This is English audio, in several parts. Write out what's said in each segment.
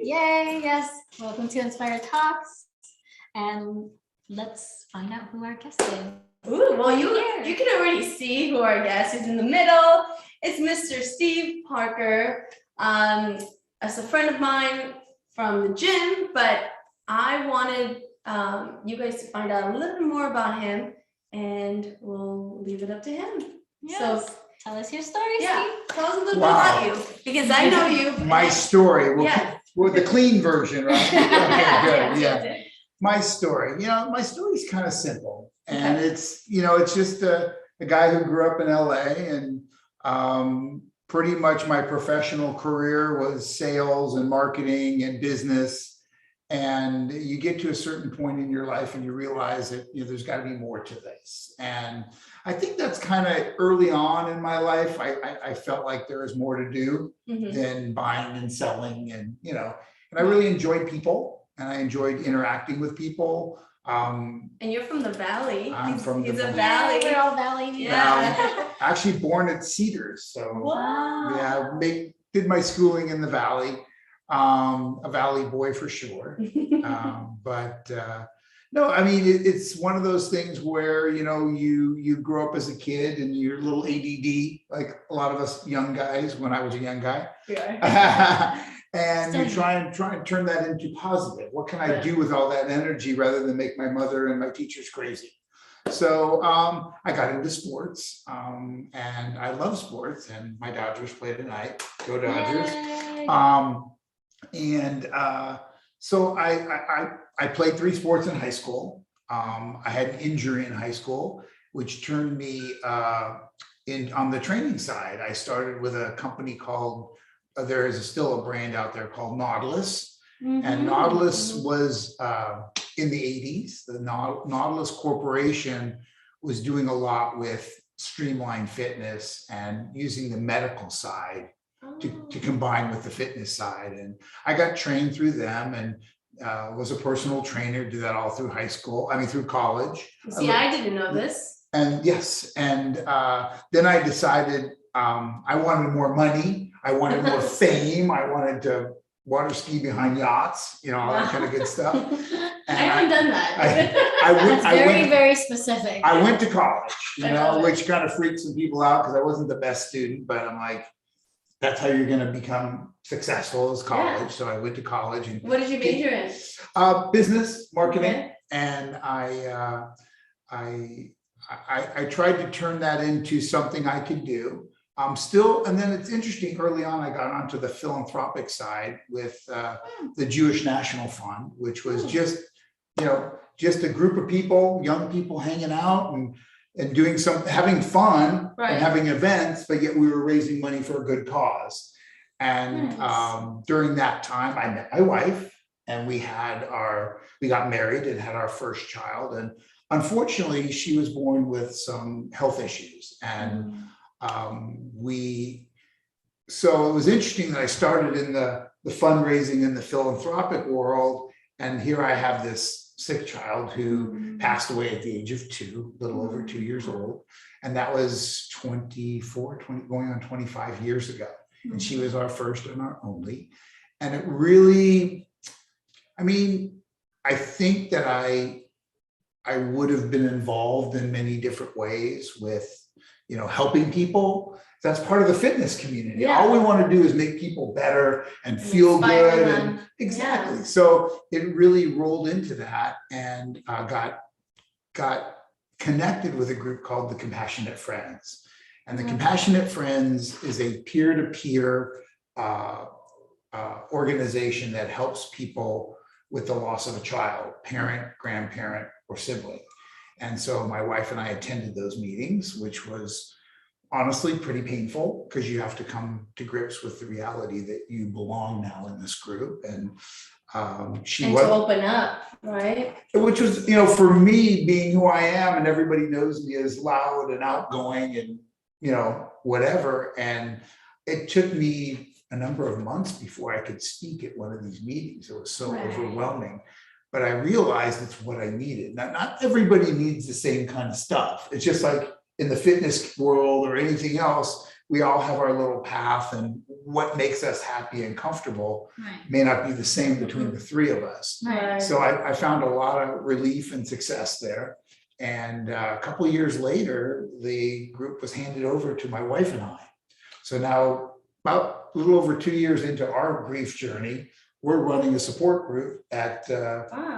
Yay, yes. Welcome to Inspired Talks. And let's find out who our guest is. Ooh, well, you can already see who our guest is in the middle. It's Mr. Steve Parker. As a friend of mine from the gym, but I wanted you guys to find out a little bit more about him, and we'll leave it up to him. Yes. So tell us your story, yeah, Steve. tell us a little bit about you, because I know you. My story. Yeah. Well, the clean version, right? Okay, good. Yeah. Yeah. My story. My story is kind of simple, and it's just a guy who grew up in LA, and pretty much my professional career was sales and marketing and business. And you get to a certain point in your life and you realize that there's got to be more to this. And I think that's kind of early on in my life. I felt like there was more to do than buying and selling, and I really enjoyed people, and I enjoyed interacting with people. And you're from the Valley. He's a Valley. We're all Valley. Yeah. Actually born at Cedars, so Wow. yeah, did my schooling in the Valley. A Valley boy for sure. But no, I mean, it's one of those things where, you grow up as a kid and you're a little ADD, like a lot of us young guys when I was a young guy. Yeah. And you try and turn that into positive. What can I do with all that energy rather than make my mother and my teachers crazy? So I got into sports, and I love sports, and my Dodgers play tonight. Go Dodgers. Yay. So I played 3 sports in high school. I had an injury in high school, which turned me on the training side. I started with a company called, there is still a brand out there called Nautilus. And Nautilus was in the 80s. The Nautilus Corporation was doing a lot with streamlined fitness and using the medical side to combine with the fitness side. And I got trained through them, and was a personal trainer, did that all through through college. See, I didn't know this. And yes, and then I decided I wanted more money, I wanted more fame, I wanted to water ski behind yachts, all that kind of good stuff. I haven't done that. That's very specific. I went to college, which kind of freaked some people out because I wasn't the best student, but I'm like, that's how you're going to become successful, is college. Yeah. So I went to college. And what did you major in? Business, marketing, and I tried to turn that into something I could do. And then it's interesting. Early on, I got onto the philanthropic side with the Jewish National Fund, which was just a group of people, young people hanging out and doing having fun and having events, but yet we were raising money for a good cause. And during that time, I met my wife, and we got married and had our first child. And unfortunately, she was born with some health issues. And so it was interesting that I started in the fundraising and the philanthropic world. And here I have this sick child who passed away at the age of 2, a little over 2 years old. And that was 20 going on 25 years ago. And she was our first and our only. And it really, I think that I would have been involved in many different ways with, helping people. That's part of the fitness community. Yeah. All we want to do is make people better and feel good. And exactly. Yeah. So it really rolled into that, and got connected with a group called the Compassionate Friends. And the Compassionate Friends is a peer-to-peer organization that helps people with the loss of a child, parent, grandparent, or sibling. And so my wife and I attended those meetings, which was honestly pretty painful, because you have to come to grips with the reality that you belong now in this group. And to open up, right? Which was, for me, being who I am, and everybody knows me as loud and outgoing and, whatever. And it took me a number of months before I could speak at one of these meetings. It was so overwhelming. But I realized it's what I needed. Now, not everybody needs the same kind of stuff. It's just like in the fitness world or anything else, we all have our little path, and what makes us happy and comfortable Right. may not be the same between the three of us. Right. So I found a lot of relief and success there. And a couple of years later, the group was handed over to my wife and I. So now, about a little over 2 years into our grief journey, we're running a support group at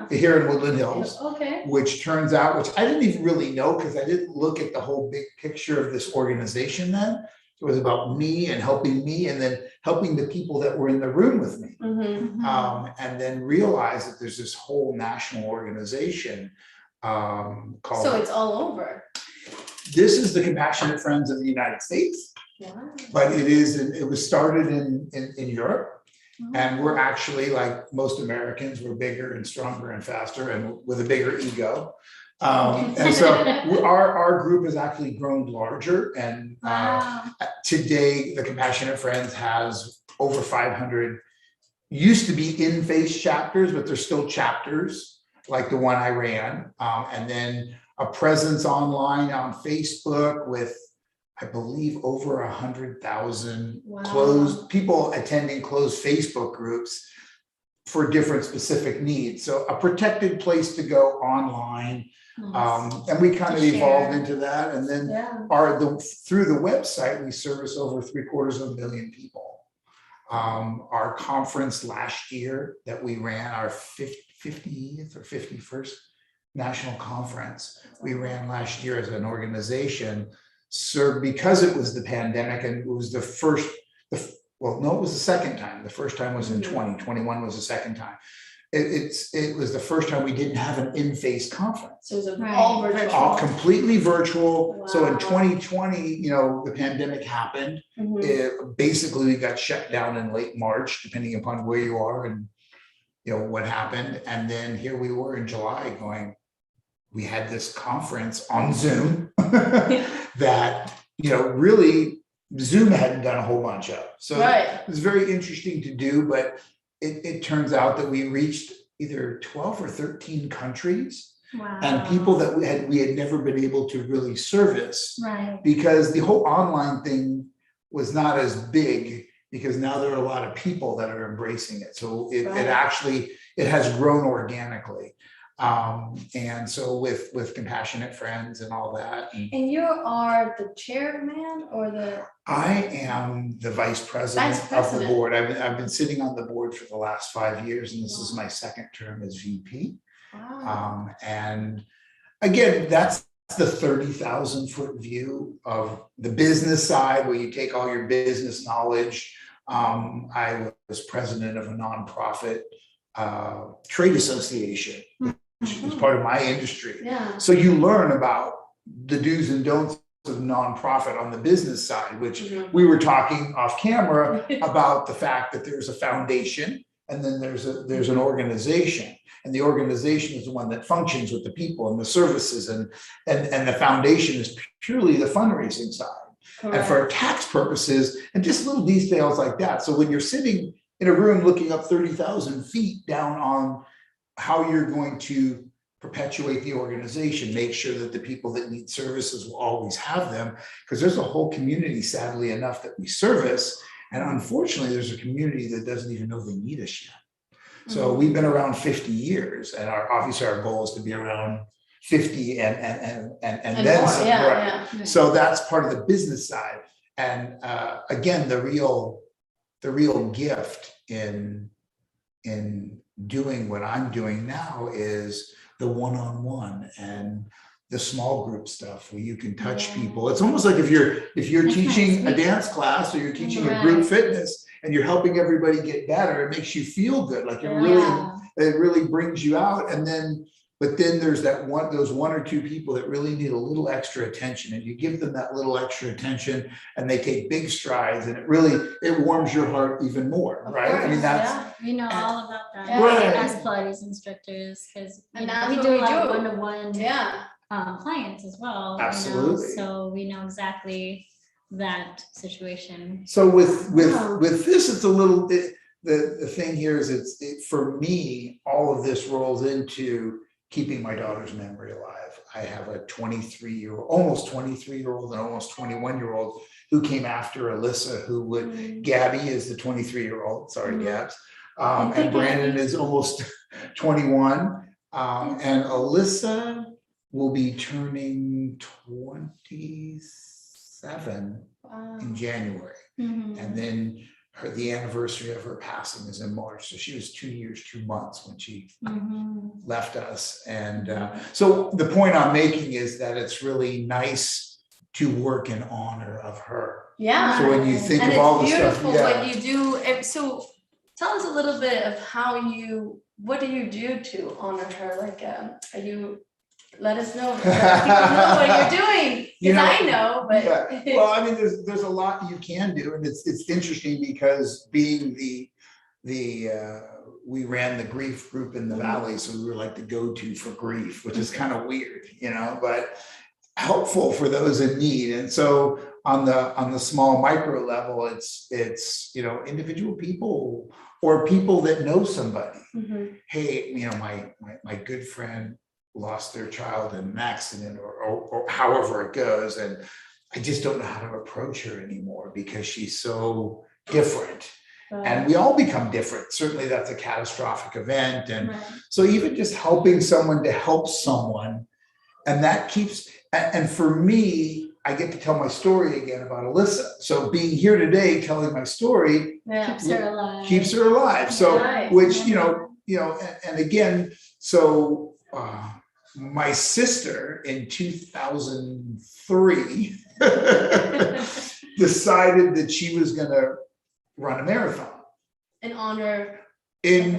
here in Woodland Hills, Okay. which turns out, which I didn't even really know because I didn't look at the whole big picture of this organization then. It was about me and then helping the people that were in the room with me. And then realize that there's this whole national organization called. So it's all over. This is the Compassionate Friends of the United States, Wow. but it was started in Europe. And we're actually, like most Americans, we're bigger and stronger and faster and with a bigger ego. And so our group has actually grown larger. And today, the Compassionate Friends has over 500, used to be in-face chapters, but they're still chapters like the one I ran. And then a presence online on Facebook with, I believe, over 100,000 closed people attending closed Facebook groups for different specific needs. So a protected place to go online. And we kind of evolved into that. And then through the website, we service over 750,000 people. Our conference last year that we ran, our 50th or 51st national conference, we ran last year as an organization. So because it was the pandemic and it was the first, it was the second time. The first time was in 2021 was the second time. It was the first time we didn't have an in-face conference. So it was all virtual. All completely virtual. Wow. So in 2020, the pandemic happened. Basically, we got shut down in late March, depending upon where you are and what happened. And then here we were in July we had this conference on Zoom that, really Zoom hadn't done a whole bunch of. So it was very interesting to do, but it turns out that we reached either 12 or 13 countries. Wow. And people that we had never been able to really service. Right. Because the whole online thing was not as big, because now there are a lot of people that are embracing it. So it has grown organically. And so with Compassionate Friends and all that. And you are the chairman or the? I am the vice president of the board. I've been sitting on the board for the last 5 years, and this is my second term as VP. Wow. And again, that's the 30,000 foot view of the business side, where you take all your business knowledge. I was president of a nonprofit trade association, which is part of my industry. Yeah. So you learn about the do's and don'ts of nonprofit on the business side, which we were talking off camera about the fact that there's a foundation and then there's an organization, and the organization is the one that functions with the people and the services, and the foundation is purely the fundraising side. Correct. And for tax purposes and just little details like that. So when you're sitting in a room looking up 30,000 feet down on how you're going to perpetuate the organization, make sure that the people that need services will always have them, because there's a whole community, sadly enough, that we service. And unfortunately, there's a community that doesn't even know they need us yet. So we've been around 50 years, and obviously our goal is to be around 50 and then more. some. Yeah. So that's part of the business side. And again, the real gift in doing what I'm doing now is the one-on-one and the small group stuff where you can touch people. It's almost like if you're teaching a dance class, or you're teaching a group fitness and you're helping everybody get better, it makes you feel good. Like it really brings you out. But then there's those one or two people that really need a little extra attention, and you give them that little extra attention and they take big strides, and it warms your heart even more, right? Course, I mean, that's We know all about that Right. as Pilates instructors, because And that's we what do a we lot of do. one-to-one Yeah. clients as well. Absolutely. So we know exactly that situation. so with this, it's a little bit, the thing here is for me, all of this rolls into keeping my daughter's memory alive. I have a 23-year-old, almost 23-year-old and almost 21-year-old who came after Alyssa, who would, Gabby is the 23-year-old, sorry, Gabs. And Brandon is almost 21. And Alyssa will be turning 27 in January. And then the anniversary of her passing is in March. So she was 2 years, 2 months when she left us. And so the point I'm making is that it's really nice to work in honor of her. Yeah. So when you think And of all the it's stuff, beautiful what you do. So tell us a little bit of what do you do to honor her? Like, let us know, let people know what you're doing, because I know, but. Yeah. Well, I mean, there's a lot you can do, and it's interesting because being we ran the grief group in the Valley, so we were like the go-to for grief, which is kind of weird, but helpful for those in need. And so on the small micro level, it's individual people or people that know somebody. Hey, my good friend lost their child in an accident or however it goes, and I just don't know how to approach her anymore because she's so different. And we all become different. Certainly that's a catastrophic event. And so even just helping someone to help someone, and that keeps, and for me, I get to tell my story again about Alyssa. So being here today, telling my story Keeps her alive. Keeps her alive. So, Nice. which, and again, so my sister in 2003 decided that she was going to run a marathon. In honor.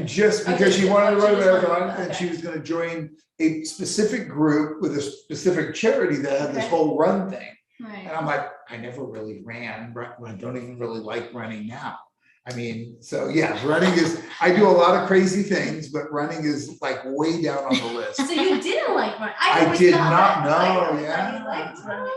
Just because she wanted to run a marathon, and okay. she was going to join a specific group with a specific charity that had this whole run thing. Right. And I'm like, I never really ran. I don't even really like running now. I mean, so yeah, running is, I do a lot of crazy things, but running is like way down on the list. So you didn't like running? I always did thought not that. know, I always yeah. thought you liked running.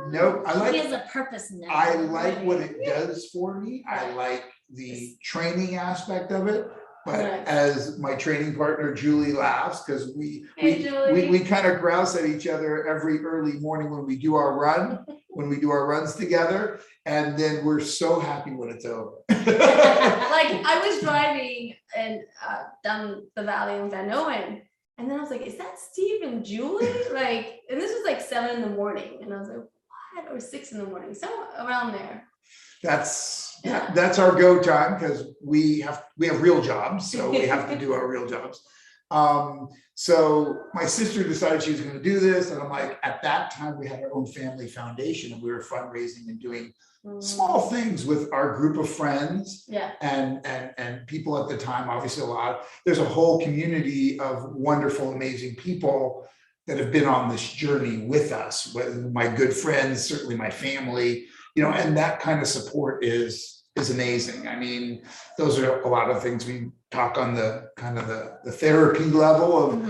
Nope, He has a purpose now. I like what it does for me. I like the training aspect of it. But as my training partner Julie laughs, because we kind of grouse at each other every early morning when we do our runs together, and then we're so happy when it's over. Like I was driving and down the valley in Van Owen, and then I was like, "Is that Steve and Julie?" And this was like 7 in the morning, and I was like, "What?" Or 6 in the morning, somewhere around there. That's our go time because we have real jobs, so we have to do our real jobs. So my sister decided she was going to do this, and I'm like, at that time we had our own family foundation, and we were fundraising and doing small things with our group of friends and people at the time. Obviously, there's a whole community of wonderful, amazing people that have been on this journey with us. My good friends, certainly my family. And that kind of support is amazing. I mean, those are a lot of things we talk on the kind of the therapy level of,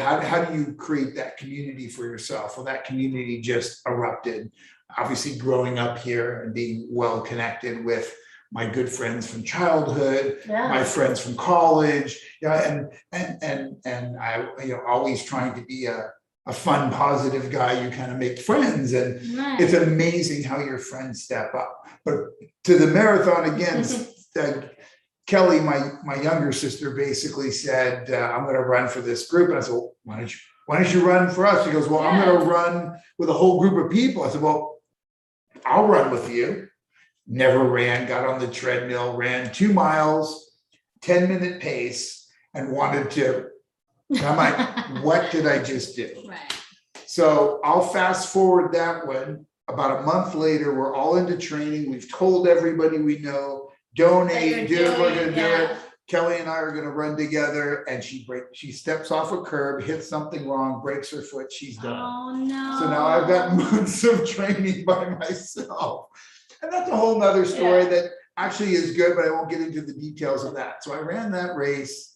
how do you create that community for yourself? Well, that community just erupted. Obviously, growing up here and being well connected with my good friends from childhood, my friends from college, and I, always trying to be a fun, positive guy. You kind of make friends, and it's amazing how your friends step up. But to the marathon again, Kelly, my younger sister, basically said, "I'm going to run for this group." And I said, "Well, why don't you run for us?" She goes, "Well, I'm going to run with a whole group of people." I said, "Well, I'll run with you." Never ran, got on the treadmill, ran 2 miles, 10-minute pace, and wanted to. And I'm like, what did I just do? Right. So I'll fast forward that one. About a month later, we're all into training. We've told everybody we know, donate, we're gonna do it. Kelly and I are gonna run together, and she steps off a curb, hits something wrong, breaks her foot, she's done. Oh no. So now I've got months of training by myself. And that's a whole nother story that actually is good, but I won't get into the details of that. So I ran that race.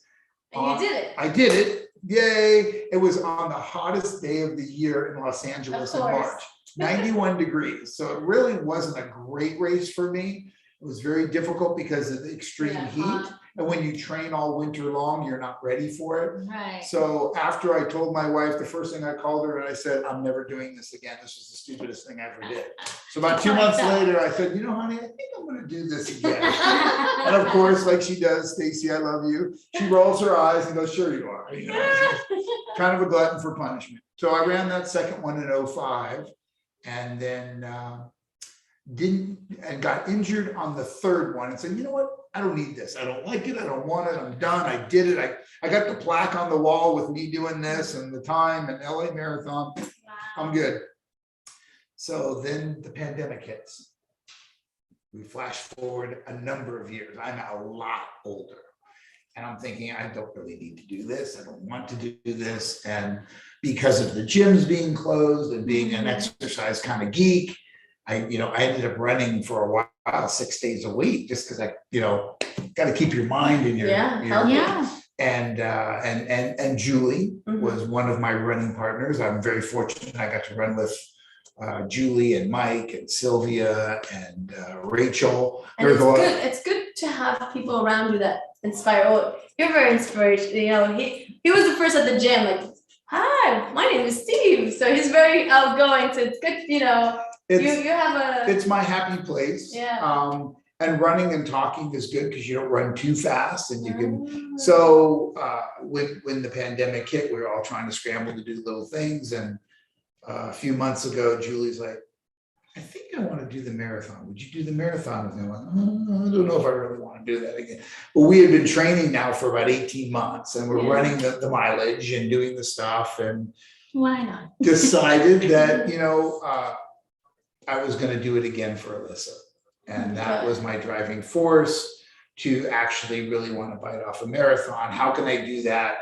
And you did it. I did it. Yay. It was on the hottest day of the year in Los Angeles in March, 91 degrees. So it really wasn't a great race for me. It was very difficult because of the extreme heat. And when you train all winter long, you're not ready for it. Right. So after I told my wife, the first thing I called her and I said, I'm never doing this again. This was the stupidest thing I ever did. So about 2 months later, I said, you know, honey, I think I'm gonna do this again. And of course, like she does, Stacy, I love you. She rolls her eyes and goes, sure you are. You know, kind of a glutton for punishment. So I ran that second one in 2005 and then got injured on the third one and said, you know what? I don't need this. I don't like it. I don't want it. I'm done. I did it. I got the plaque on the wall with me doing this and the time and LA Marathon. Wow. I'm good. So then the pandemic hits. We flash forward a number of years. I'm a lot older. And I'm thinking, I don't really need to do this. I don't want to do this. And because of the gyms being closed and being an exercise kind of geek, I ended up running for a while, 6 days a week, just because I, got to keep your mind and your and Julie was one of my running partners. I'm very fortunate. I got to run with Julie and Mike and Sylvia and Rachel. And it's good to have people around you that inspire. Oh, you're very inspirational. He was the first at the gym, like, hi, my name is Steve. So he's very outgoing. So it's good, you have it's my happy place. Yeah. And running and talking is good because you don't run too fast and you can. So when the pandemic hit, we were all trying to scramble to do little things. And a few months ago, Julie's like, I think I want to do the marathon. Would you do the marathon with me? I'm like, I don't know if I really want to do that again. But we had been training now for about 18 months and we're running the mileage and doing the stuff and why not? Decided that, I was going to do it again for Alyssa. And that was my driving force to actually really want to bite off a marathon. How can I do that?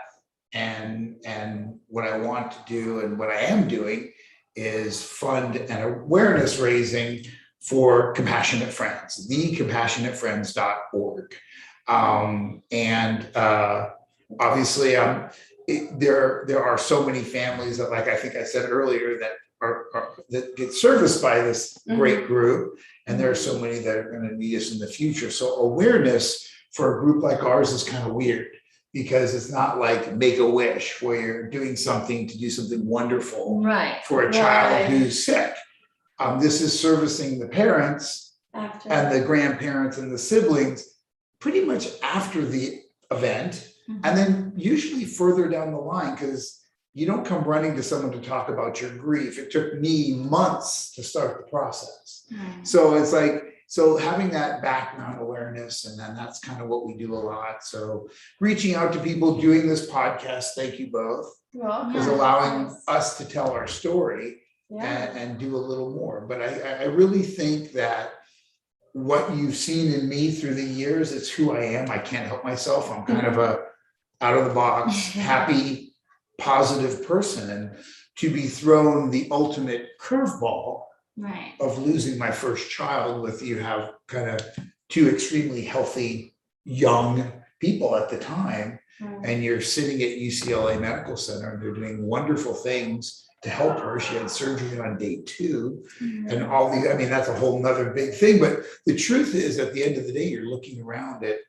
And what I want to do and what I am doing is fund an awareness raising for Compassionate Friends, thecompassionatefriends.org. Obviously there are so many families that, like I think I said earlier, that that get serviced by this great group, and there are so many that are going to need us in the future. So awareness for a group like ours is kind of weird because it's not like Make-A-Wish where you're doing something to do something wonderful for a child who's sick. This is servicing the parents and the grandparents and the siblings pretty much after the event, and then usually further down the line, because you don't come running to someone to talk about your grief. It took me months to start the process. So it's like, having that background awareness, and then that's kind of what we do a lot. So reaching out to people, doing this podcast, thank you both, is allowing us to tell our story and do a little more. But I really think that what you've seen in me through the years, it's who I am. I can't help myself. I'm kind of a out of the box, happy, positive person, and to be thrown the ultimate curveball of losing my first child with, you have kind of two extremely healthy young people at the time, and you're sitting at UCLA Medical Center and they're doing wonderful things to help her. She had surgery on day 2 and all these, that's a whole nother big thing. But the truth is, at the end of the day, you're looking around at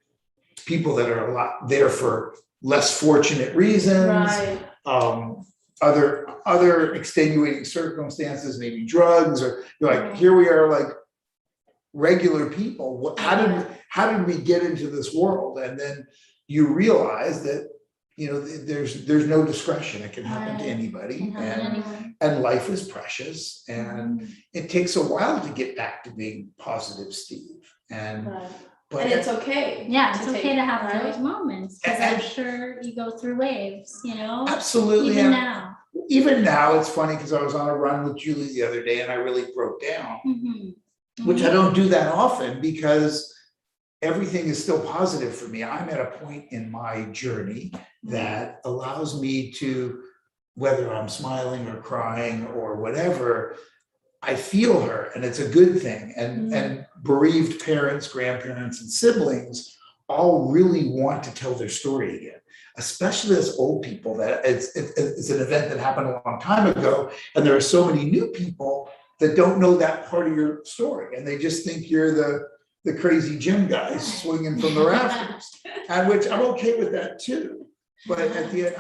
people that are a lot there for less fortunate reasons, other extenuating circumstances, maybe drugs, or you're like, here we are, like regular people. How did we get into this world? And then you realize that there's no discretion. It can happen to anybody, and life is precious, and it takes a while to get back to being positive, Steve. But it's okay. Yeah, it's okay to have those moments, because I'm sure you go through waves, Absolutely. Even now, it's funny because I was on a run with Julie the other day and I really broke down, which I don't do that often because everything is still positive for me. I'm at a point in my journey that allows me to, whether I'm smiling or crying or whatever, I feel her, and it's a good thing. And bereaved parents, grandparents, and siblings all really want to tell their story again, especially as old people. That it's an event that happened a long time ago, and there are so many new people that don't know that part of your story, and they just think you're the the crazy gym guys swinging from the rafters, and which I'm okay with that too. But at the end,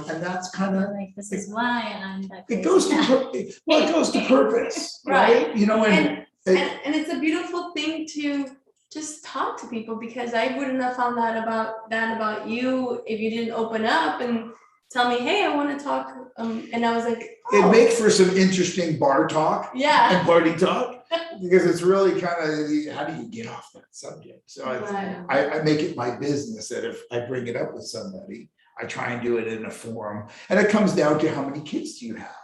and that's kind of, Like, this is why I'm that it crazy. goes it goes to purpose, right? And it's a beautiful thing to just talk to people, because I wouldn't have found that about you if you didn't open up and tell me, hey, I want to talk. And I was like, it makes for some interesting bar talk yeah. and party talk, because it's really kind of, how do you get off that subject? So I make it my business that if I bring it up with somebody, I try and do it in a forum, and it comes down to how many kids do you have?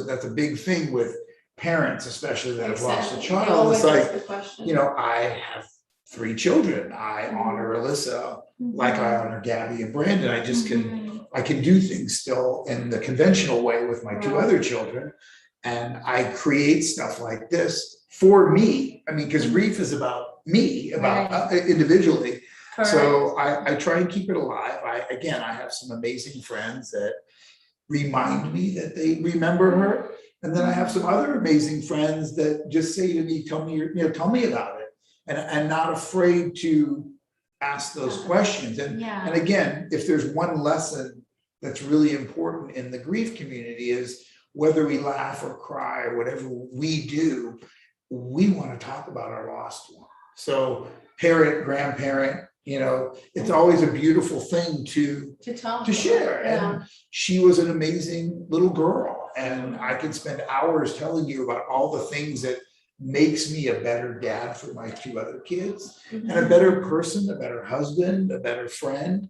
That's a big thing with parents, especially that have lost a child. It's like, I have 3 children. I honor Alyssa like I honor Gabby and Brandon. I just I can do things still in the conventional way with my 2 other children. And I create stuff like this for me. I mean, because grief is about me, about individually. Correct. So I try and keep it alive. I have some amazing friends that remind me that they remember her. And then I have some other amazing friends that just say to me, tell me about it. And not afraid to ask those questions. And again, if there's one lesson that's really important in the grief community, is whether we laugh or cry or whatever we do, we want to talk about our lost one. So parent, grandparent, it's always a beautiful thing to share. And she was an amazing little girl. And I could spend hours telling you about all the things that makes me a better dad for my 2 other kids, and a better person, a better husband, a better friend,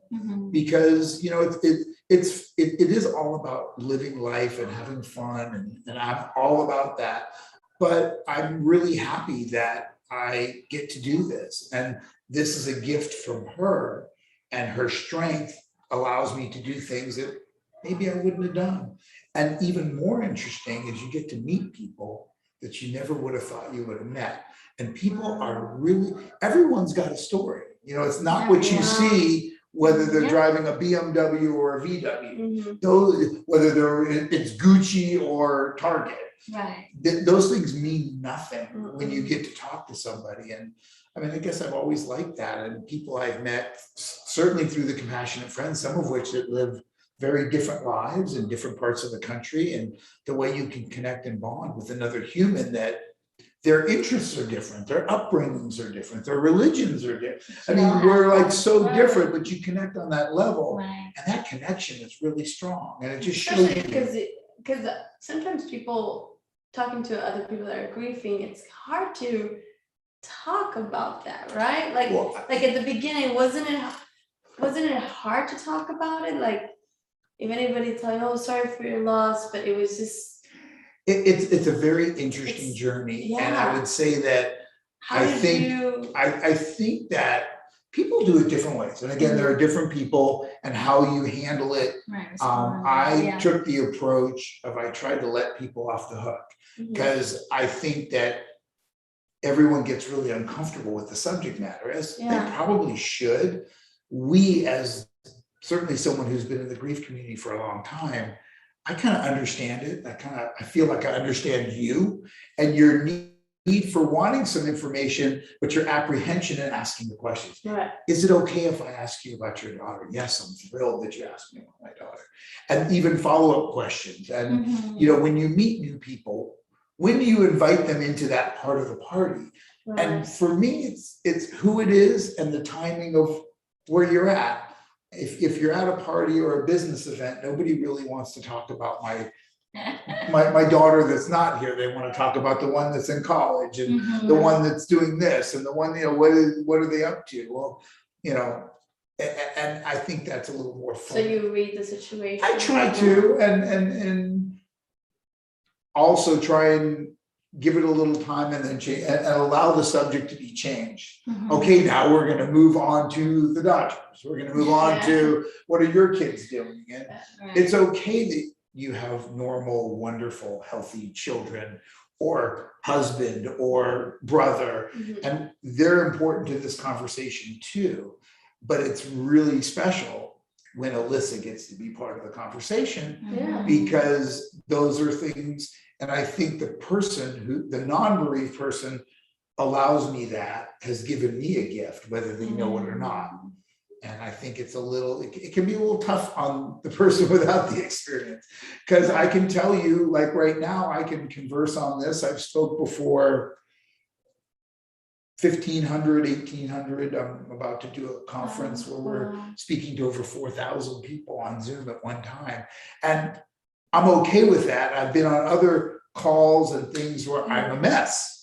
because it is all about living life and having fun, and I'm all about that. But I'm really happy that I get to do this, and this is a gift from her, and her strength allows me to do things that maybe I wouldn't have done. And even more interesting is you get to meet people that you never would have thought you would have met. And people are really, everyone's got a story. It's not what you see, whether they're driving a BMW or a VW, whether it's Gucci or Target. Right. Those things mean nothing when you get to talk to somebody. And I mean, I guess I've always liked that. And people I've met, certainly through the Compassionate Friends, some of which that live very different lives in different parts of the country, and the way you can connect and bond with another human, that their interests are different, their upbringings are different, their religions are different. I mean, we're like so different, but you connect on that level, and that connection is really strong, and it just shows you. Because sometimes people, talking to other people that are grieving, it's hard to talk about that, right? Like at the beginning, wasn't it hard to talk about it? Like, if anybody tell you, oh, sorry for your loss, but it was just. It's a very interesting journey, and I would say that I think that people do it different ways, and again, there are different people and how you handle it. I took the approach of, I tried to let people off the hook, because I think that everyone gets really uncomfortable with the subject matter, as they probably should. We, as certainly someone who's been in the grief community for a long time, I kind of understand it. I feel like I understand you and your need for wanting some information, but your apprehension in asking the questions. Right. Is it okay if I ask you about your daughter? Yes, I'm thrilled that you asked me about my daughter. And even follow-up questions. And when you meet new people, when do you invite them into that part of the party? Right. And for me, it's who it is and the timing of where you're at. If you're at a party or a business event, nobody really wants to talk about my daughter that's not here. They want to talk about the one that's in college, and the one that's doing this, and the one, what are they up to? Well, and I think that's a little more fun. So you read the situation. I try to, and also try and give it a little time, and then change, and allow the subject to be changed. Okay, now we're going to move on to the Dodgers. We're going to move on to, what are your kids doing? And it's okay that you have normal, wonderful, healthy children, or husband or brother, and they're important to this conversation too. But it's really special when Alyssa gets to be part of the conversation, because those are things. And I think the non-bereaved person allows me that has given me a gift, whether they know it or not. And I think it's it can be a little tough on the person without the experience. Because I can tell you, like right now, I can converse on this. I've spoke before 1,500, 1,800. I'm about to do a conference where we're speaking to over 4,000 people on Zoom at one time. And I'm okay with that. I've been on other calls and things where I'm a mess.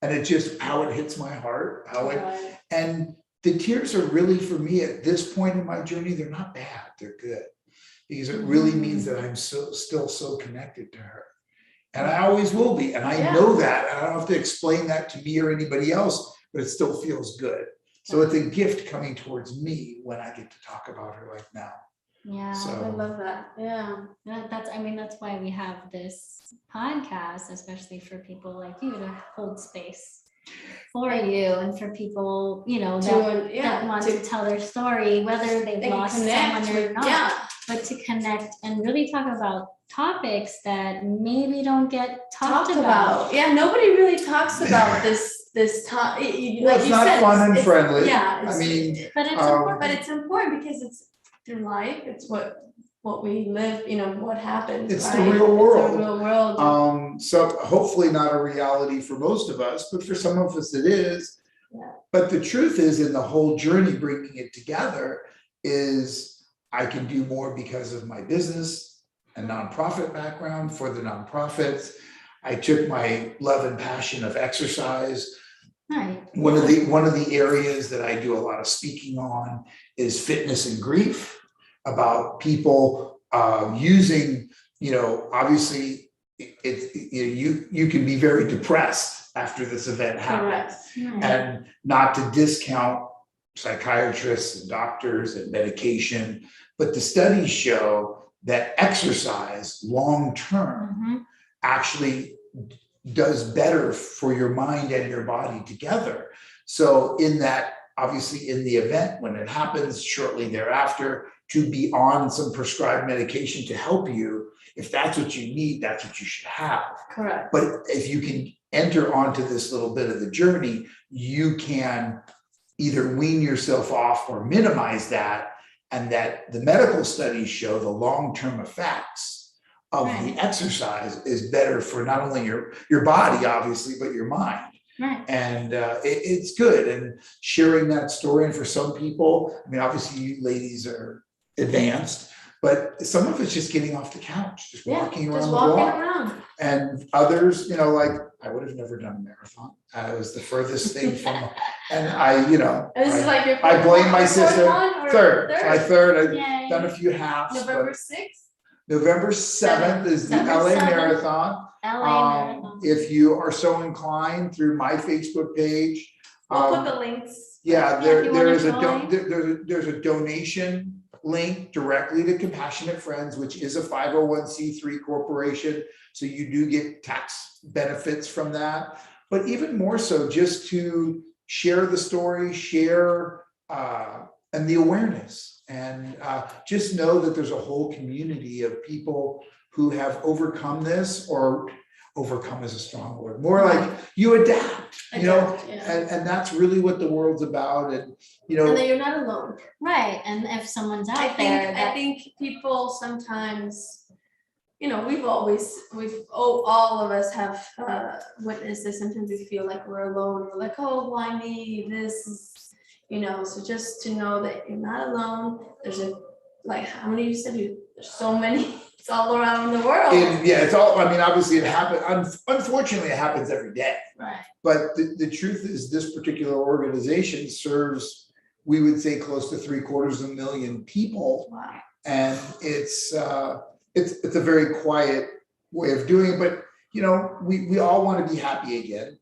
And it's just how it hits my heart, and the tears are really, for me at this point in my journey, they're not bad, they're good. Because it really means that I'm still so connected to her. And I always will be. And I know that. And I don't have to explain that to me or anybody else, but it still feels good. So it's a gift coming towards me when I get to talk about her like now. Yeah, I So love that. Yeah. that's why we have this podcast, especially for people like you to hold space for you and for people, that want to tell their story, whether they've they lost connect someone or with- not, but to connect and really talk about topics that maybe don't get talked about. Yeah, nobody really talks about this topic. well, it's not fun and friendly. Yeah, I mean, But it's important. but it's important because it's through life. It's what we live. What happens. It's the right? real world. It's the real world. So hopefully not a reality for most of us, but for some of us it is. Yeah. But the truth is, in the whole journey, bringing it together is I can do more because of my business and nonprofit background for the nonprofits. I took my love and passion of exercise. Right. One of the areas that I do a lot of speaking on is fitness and grief, about people using, obviously you can be very depressed after this event happens. Correct. And not to discount psychiatrists and doctors and medication, but the studies show that exercise long-term actually does better for your mind and your body together. So in that, obviously in the event, when it happens shortly thereafter, to be on some prescribed medication to help you, if that's what you need, that's what you should have. Correct. But if you can enter onto this little bit of the journey, you can either wean yourself off or minimize that, and that the medical studies show the long-term effects of the exercise is better for not only your body, obviously, but your mind. Right. And it's good. And sharing that story, and for some people, I mean, obviously you ladies are advanced, but some of it's just getting off the couch, just walking around the block. And others, like I would have never done a marathon. It was the furthest thing from, and This is like your I blame my fourth sister. one or Third. My third. Yay. I've done a few halves. November but 6th. November 7th is the November LA 7th. Marathon. LA Marathon. If you are so inclined, through my Facebook page. We'll put the links. Yeah, if there you wanna is join. there's a donation link directly to Compassionate Friends, which is a 501c3 corporation. So you do get tax benefits from that. But even more so, just to share the story, and the awareness. And just know that there's a whole community of people who have overcome this, or overcome is a strong word, more like you adapt, and that's really what the world's about. And And then you're not alone. Right. And if someone's out I there, think people sometimes, all of us have witnessed this. Sometimes we feel like we're alone. We're like, oh, why me? This is, so just to know that you're not alone. There's how many you said there's so many, it's all around the world. it's all, I mean, obviously it happens, unfortunately it happens every day. right. But the truth is, this particular organization serves, we would say, close to 750,000 people. Wow. And it's a very quiet way of doing it, but we all want to be happy again.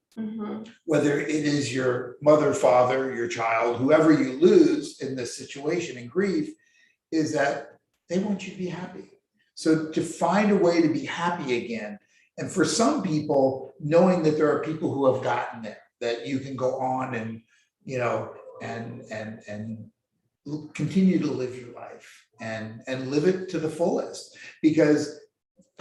Whether it is your mother, father, your child, whoever you lose in this situation in grief, is that they want you to be happy. So to find a way to be happy again, and for some people, knowing that there are people who have gotten there, that you can go on and and continue to live your life and live it to the fullest, because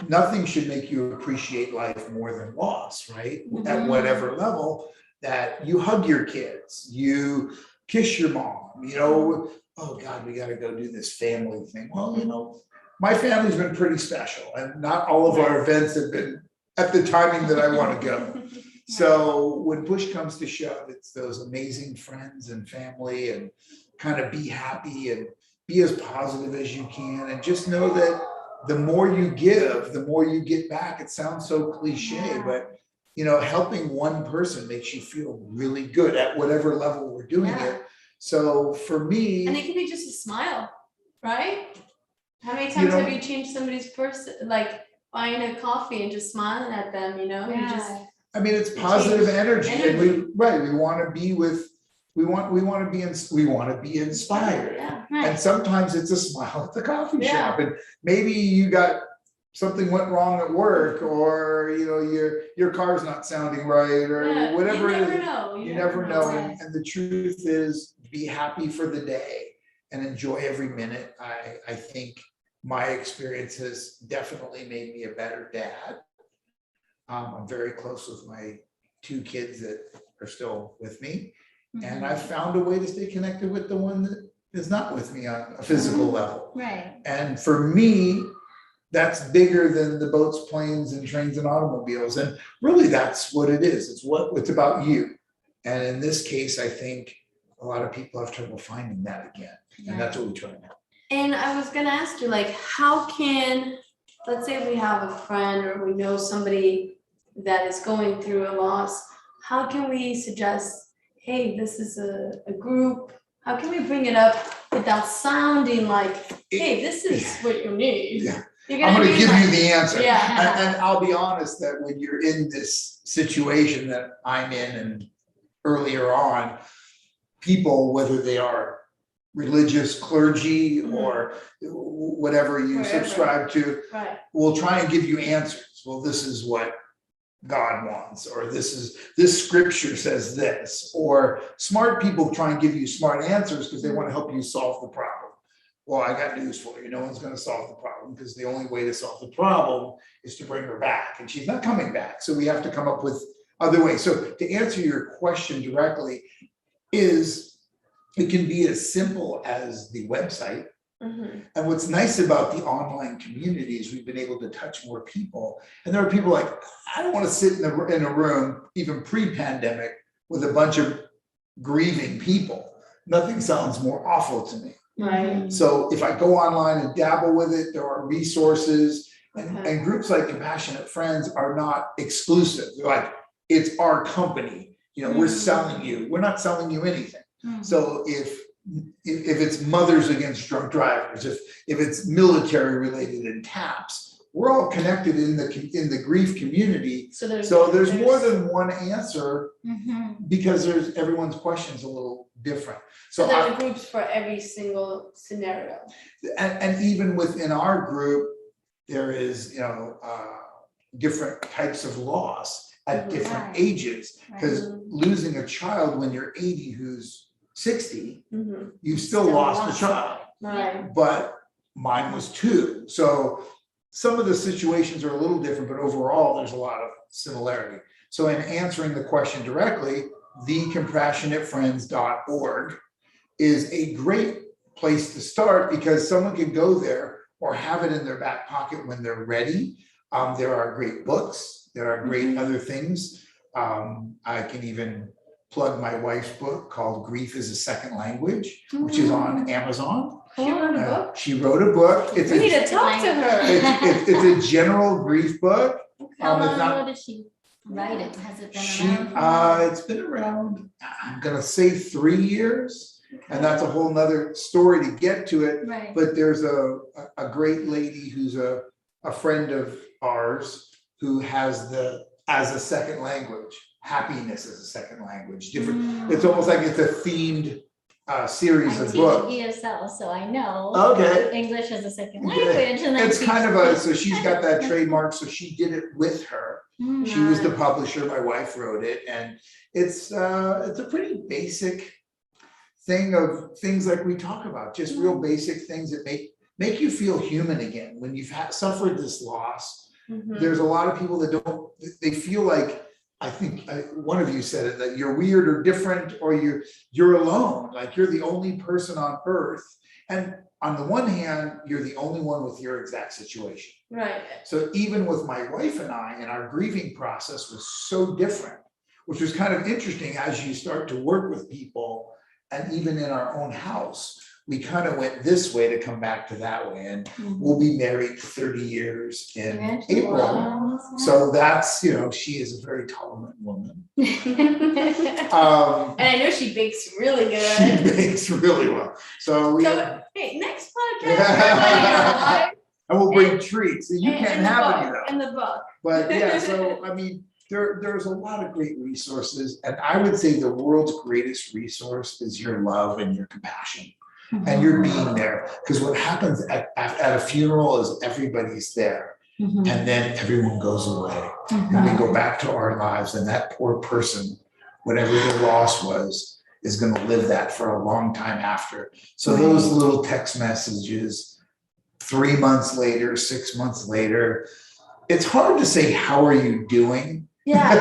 nothing should make you appreciate life more than loss, right? At whatever level. that you hug your kids, you kiss your mom, you know, oh God, we gotta go do this family thing. Well, you know, my family's been pretty special and not all of our events have been at the timing that I wanna go. So when push comes to shove, it's those amazing friends and family, and kind of be happy and be as positive as you can, and just know that the more you give, the more you get back. It sounds so cliche, but you know, helping one person makes you feel really good at whatever level we're doing it. So for me, and it can be just a smile, right? How many times have you changed somebody's person, like buying a coffee and just smiling at them, you know? You just, I mean, it's positive energy, and we want to be with, we want to be inspired. And sometimes it's a smile at the coffee shop, and maybe you got something went wrong at work, or you know, your car's not sounding right, or whatever it is. You never know. And the truth is, be happy for the day and enjoy every minute. I think my experience has definitely made me a better dad. I'm very close with my 2 kids that are still with me, and I've found a way to stay connected with the one that is not with me on a physical level. Right. And for me, that's bigger than the boats, planes, and trains and automobiles. And really, that's what it is. It's about you. And in this case, I think a lot of people have trouble finding that again, and that's what we try now. And I was gonna ask you, like, how can, let's say we have a friend or we know somebody that is going through a loss, how can we suggest, hey, this is a group, how can we bring it up without sounding like, hey, this is what you need? I'm gonna give you the answer. And I'll be honest that when you're in this situation that I'm in, and earlier on, people, whether they are religious clergy or whatever you subscribe to, will try and give you answers. Well, this is what God wants, or this scripture says this, or smart people try and give you smart answers because they want to help you solve the problem. Well, I got news for you. No one's going to solve the problem, because the only way to solve the problem is to bring her back, and she's not coming back. So we have to come up with other ways. So to answer your question directly, it can be as simple as the website. And what's nice about the online community is we've been able to touch more people. And there are people like, I don't want to sit in a room, even pre-pandemic, with a bunch of grieving people. Nothing sounds more awful to me. So if I go online and dabble with it, there are resources, and groups like Compassionate Friends are not exclusive. They're like, it's our company. You know, we're selling you. We're not selling you anything. So if it's Mothers Against Drunk Drivers, if it's military related and TAPS, we're all connected in the grief community. So there's more than one answer, because everyone's question's a little different. So there are groups for every single scenario. And even within our group, there is, you know, different types of loss at different ages, because losing a child when you're 80 who's 60, you still lost a child. But mine was 2. So some of the situations are a little different, but overall there's a lot of similarity. So in answering the question directly, thecompassionatefriends.org is a great place to start, because someone can go there or have it in their back pocket when they're ready. There are great books. There are great other things. I can even plug my wife's book called Grief is a Second Language, which is on Amazon. She wrote a book? She wrote a book. We need to talk to her. It's a general grief book. How long ago did she write it? Has it been around? It's been around, I'm gonna say 3 years. And that's a whole nother story to get to it. But there's a great lady who's a friend of ours who has as a second language. Happiness as a second language. Different. It's almost like it's a themed series of books. ESL, so I know. English as a second language. And then it's kind of so she's got that trademark. So she did it with her. She was the publisher. My wife wrote it, and it's a pretty basic thing of things like we talk about. Just real basic things that make you feel human again when you've suffered this loss. There's a lot of people that they feel like I think one of you said it, that you're weird or different, or you're alone, like you're the only person on earth. And on the one hand, you're the only one with your exact situation. Right. So even with my wife and I, and our grieving process was so different, which was kind of interesting as you start to work with people, and even in our own house, we kind of went this way to come back to that way, and we'll be married 30 years in April. Wow. So that's, she is a very tolerant woman. And I know she bakes really good. She bakes really well. So hey, next podcast, and we'll bring treats. You can't have any though. In the book. But yeah, so I mean, there's a lot of great resources, and I would say the world's greatest resource is your love and your compassion. And you're being there, because what happens at a funeral is everybody's there, and then everyone goes away, and we go back to our lives, and that poor person, whatever their loss was, is going to live that for a long time after. So those little text messages, 3 months later, 6 months later, it's hard to say, how are you doing? Yeah.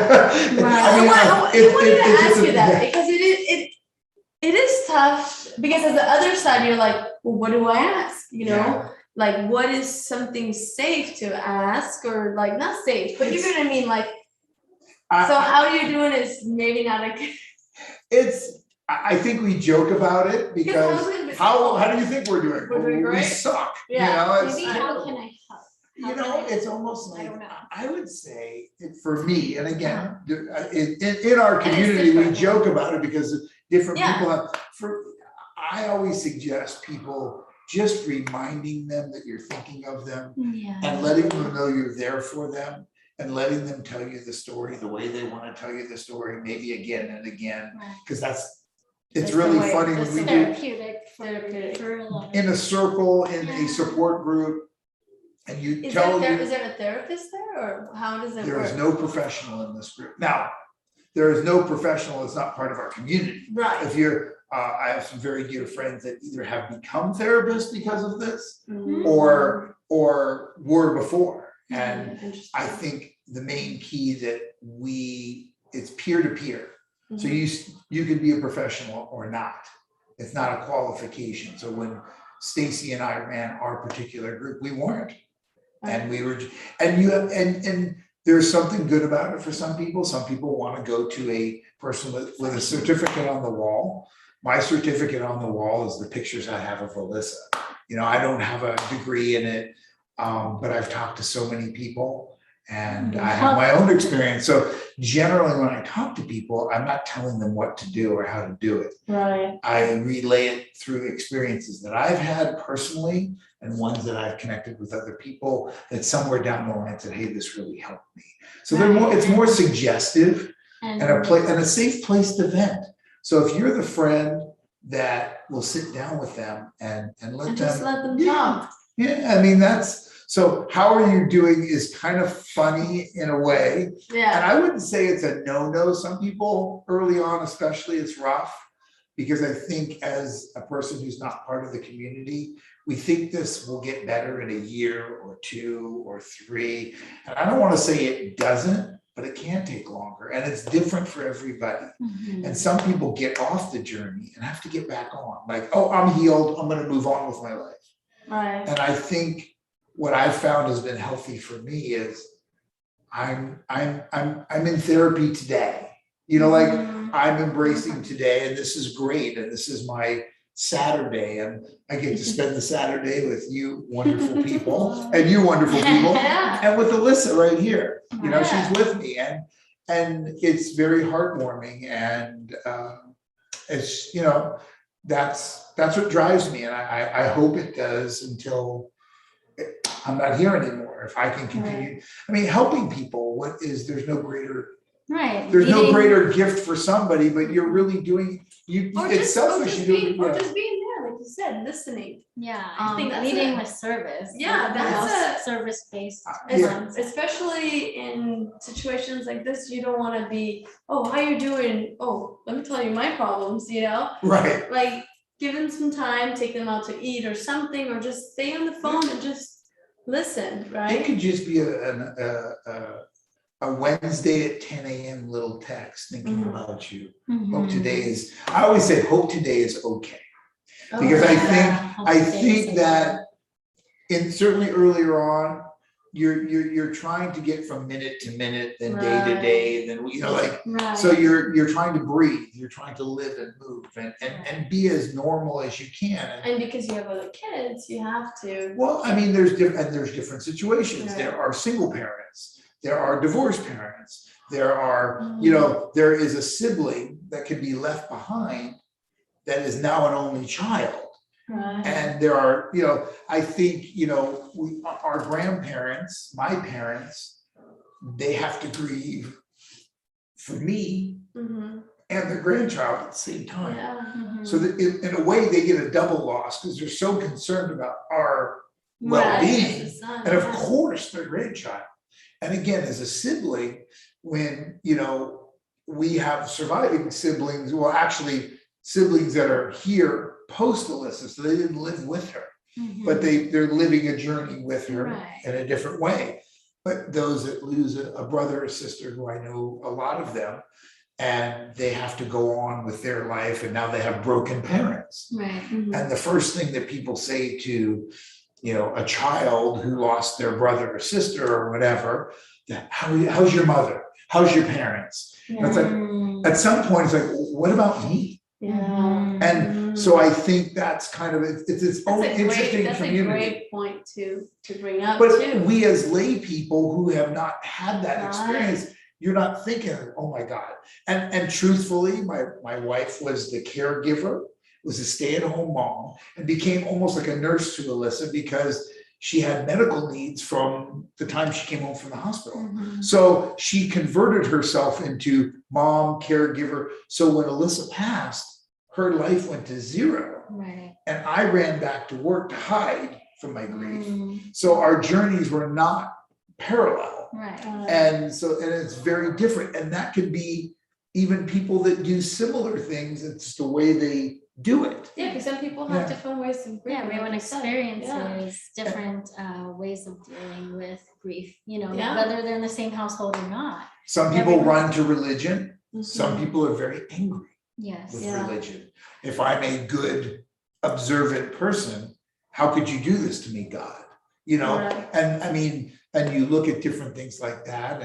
Right. I wanted to ask you that, because it is tough, because at the other side, you're like, well, what do I ask? Like, what is something safe to ask, or like not safe, but you know what I mean? Like, so how you're doing is maybe not I think we joke about it, because how do you think we're doing? We're doing great. We suck. Yeah. Maybe how can I help? It's almost like, I don't know. I would say, for me, and again, in our community, we joke about it because different people have, I always suggest people just reminding them that you're thinking of them, and letting them know you're there for them, and letting them tell you the story the way they want to tell you the story, maybe again and again, because it's really funny when we do therapeutic for a lot in a circle, in a support group, and you is tell there a therapist there, or how does it work? There is no professional in this group. Now, there is no professional that's not part of our community. Right. If you're, I have some very dear friends that either have become therapists because of this, or were before. And I think the main key that it's peer to peer. So you could be a professional or not. It's not a qualification. So when Stacy and I ran our particular group, we weren't. And we were, and there's something good about it for some people. Some people want to go to a person with a certificate on the wall. My certificate on the wall is the pictures I have of Alyssa. I don't have a degree in it, but I've talked to so many people, and I have my own experience. So generally when I talk to people, I'm not telling them what to do or how to do it. Right. I relay it through experiences that I've had personally, and ones that I've connected with other people that somewhere down the line said, hey, this really helped me. So it's more suggestive, and a safe place to vent. So if you're the friend that will sit down with them and let them talk. Yeah, I mean, so how are you doing is kind of funny in a way. Yeah. And I wouldn't say it's a no-no. Some people early on, especially, it's rough, because I think as a person who's not part of the community, we think this will get better in a year or 2 or 3. And I don't want to say it doesn't, but it can take longer, and it's different for everybody. And some people get off the journey and have to get back on, like, oh, I'm healed, I'm going to move on with my life. Right. And I think what I've found has been healthy for me is I'm in therapy today. Like I'm embracing today, and this is great, and this is my Saturday, and I get to spend the Saturday with you wonderful people and you wonderful people, and with Alyssa right here. She's with me, and it's very heartwarming, and it's that's what drives me, and I hope it does until I'm not here anymore. If I can continue, I mean, helping people. There's no greater. Right. There's no greater gift for somebody, but you're really doing it's selfish. Or just being there, like you said, listening. Yeah, I think leading with service. Yeah, that's a service-based. Especially in situations like this, you don't want to be, oh, how you doing? Oh, let me tell you my problems. Right. Like, give them some time, take them out to eat or something, or just stay on the phone and just listen. Right. It could just be a a Wednesday at 10 a.m. little text thinking about you. Hope Mhm. today is, I always say, hope today is okay. Oh, Because Yeah, I hope today is think that certainly earlier on, you're trying to get from minute to minute, then day to day, then like right. so you're trying to breathe, you're trying to live and move and be as normal as you can. And because you have other kids, you have to. Well, I mean, there's different situations. Right. There are single parents, there are divorced parents, there are, there is a sibling that can be left behind that is now an only child. Right. And there are, I think, our grandparents, my parents, they have to grieve for me and their grandchild at the same time. Yeah. So that in a way, they get a double loss because they're so concerned about our well-being, and of course their grandchild. And again, as a sibling, when we have surviving siblings, well, actually siblings that are here post Alyssa, so they didn't live with her, but they're living a journey with her in a different way. But those that lose a brother or sister, who I know a lot of them, and they have to go on with their life, and now they have broken parents. Right. And the first thing that people say to a child who lost their brother or sister or whatever, how's your mother? How's your parents? And it's like, at some point, it's like, what about me? Yeah. And so I think that's kind of, it's its own interesting community. That's a great point to bring up But too. we as lay people who have not had that experience, you're not thinking, oh my God. And truthfully, my wife was the caregiver, was a stay-at-home mom, and became almost like a nurse to Alyssa because she had medical needs from the time she came home from the hospital. So she converted herself into mom, caregiver. So when Alyssa passed, her life went to zero. Right. And I ran back to work to hide from my grief. So our journeys were not parallel. Right. And it's very different. And that could be even people that do similar things. It's the way they do it. Yeah, because some people have different ways of grieving. Yeah, everyone experiences different ways of dealing with grief, whether they're in the same household or not. Some people run to religion. Some people are very angry with religion. If I'm a good, observant person, how could you do this to me, God? And I mean, and you look at different things like that,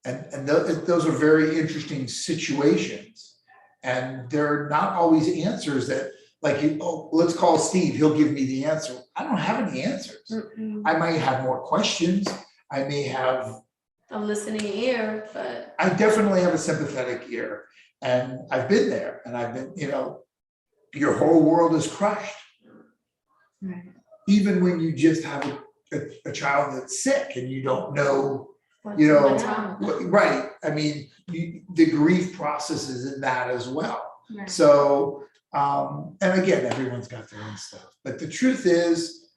and those are very interesting situations. And they're not always answers that, like, let's call Steve, he'll give me the answer. I don't have any answers. I might have more questions. I may have a listening ear, but I definitely have a sympathetic ear. And I've been there, and I've been, your whole world is crushed. Right. Even when you just have a child that's sick and you don't know, what's wrong with them. right. I mean, the grief process is in that as well. Right. So, and again, everyone's got their own stuff. But the truth is,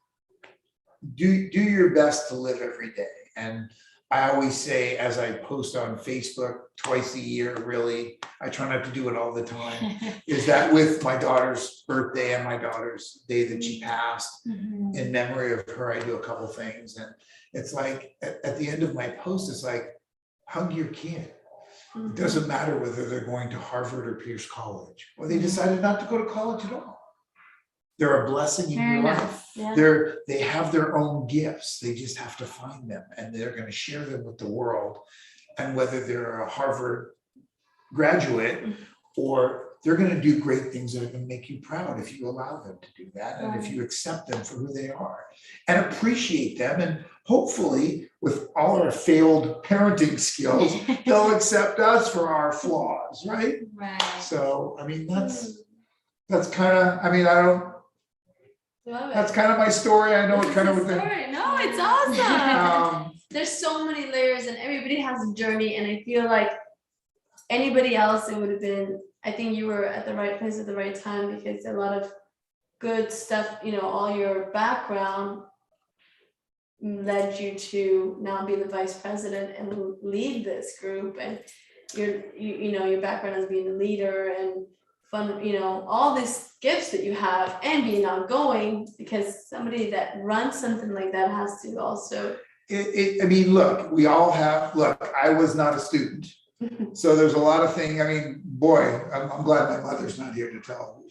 do your best to live every day. And I always say, as I post on Facebook twice a year, really, I try not to do it all the time, is that with my daughter's birthday and my daughter's day that she passed, in memory of her, I do a couple things. And it's like, at the end of my post, it's like, hug your kid. It doesn't matter whether they're going to Harvard or Pierce College, or they decided not to go to college at all. They're a blessing in your life. Yeah. They have their own gifts. They just have to find them, and they're going to share them with the world. And whether they're a Harvard graduate or they're going to do great things that are going to make you proud if you allow them to do that, and if you accept them for who they are and appreciate them. And hopefully, with all our failed parenting skills, they'll accept us for our flaws, right? Right. So, I mean, that's kind of, I mean, that's kind of my story. I know it kind of with No, it's awesome. There's so many layers, and everybody has a journey. And I feel like anybody else, it would have been, I think you were at the right place at the right time, because a lot of good stuff, all your background led you to now be the vice president and lead this group. And your background as being a leader and fun, all these gifts that you have, and being outgoing, because somebody that runs something like that has to also I mean, look, I was not a student. So there's a lot of things, I mean, boy, I'm glad my mother's not here to tell